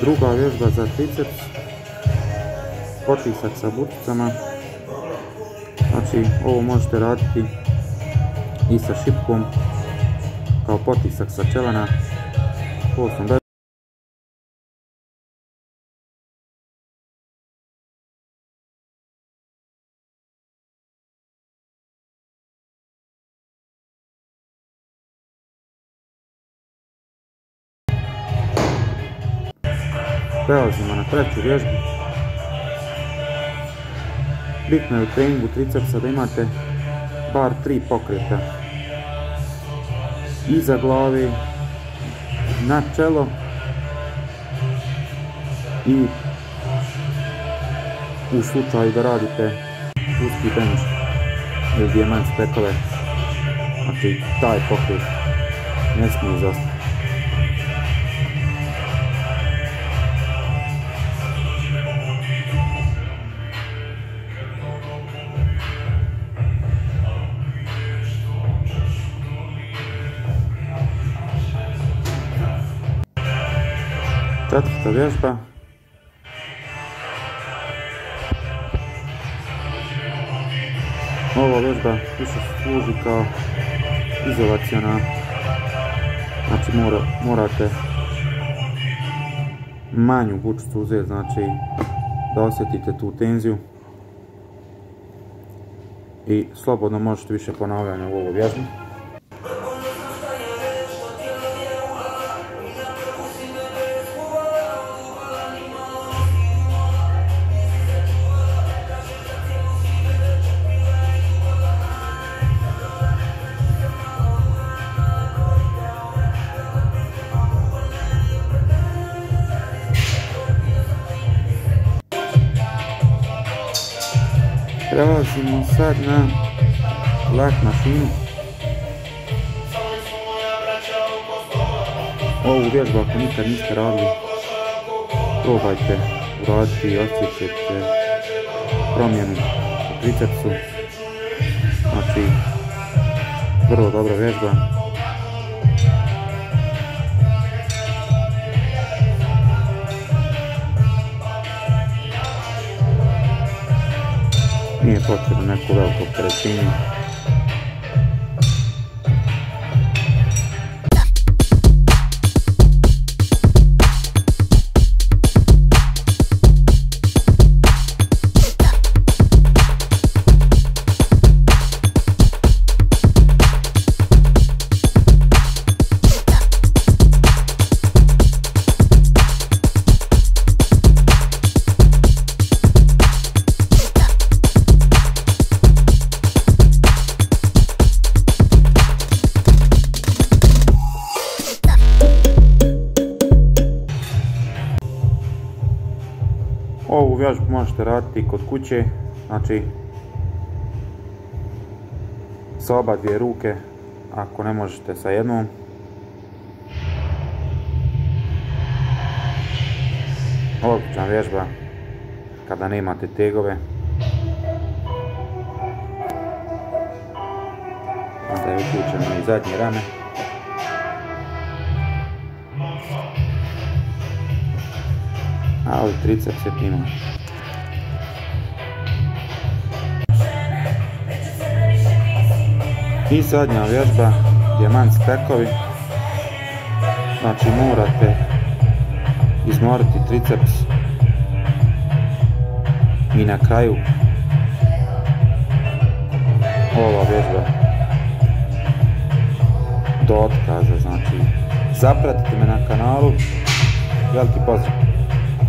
Druga vježba za triceps, potisak sa bučicama. Znači ovo možete raditi i sa šipkom kao potisak sa čelana. Prelazimo na treću vježbu. Bitno je u treningu tricepsa da imate bar 3 pokreta. Iza glave, na čelo i u slučaju da radite uski bench ili dijamant spekove, znači taj pokret ne smije izostati. Četvrta vježba. Ova vježba više služi kao izolaciona, znači morate manju bučicu uzeti, znači da osjetite tu tenziju i slobodno možete više ponavljanja u ovu vježbu. Prelazimo sad na lat mašinu. Ovu vježbu ako nikad niste radili, probajte uraditi i osjetit ćete promjenu u tricepsu. Znači, vrlo dobra vježba. Nije potrebno neko veliko opterećenje. Ovu vježbu možete raditi kod kuće, znači sa oba dvije ruke, ako ne možete sa jednom. Odlična vježba kada nemate tegove. Onda je uključeno i zadnje rame. Ali triceps je pino. I zadnja vježba, dijamant spekovi. Znači morate izmoriti triceps i na kraju ova vježba do otkaza. Znači zapratite me na kanalu. Veliki pozdrav!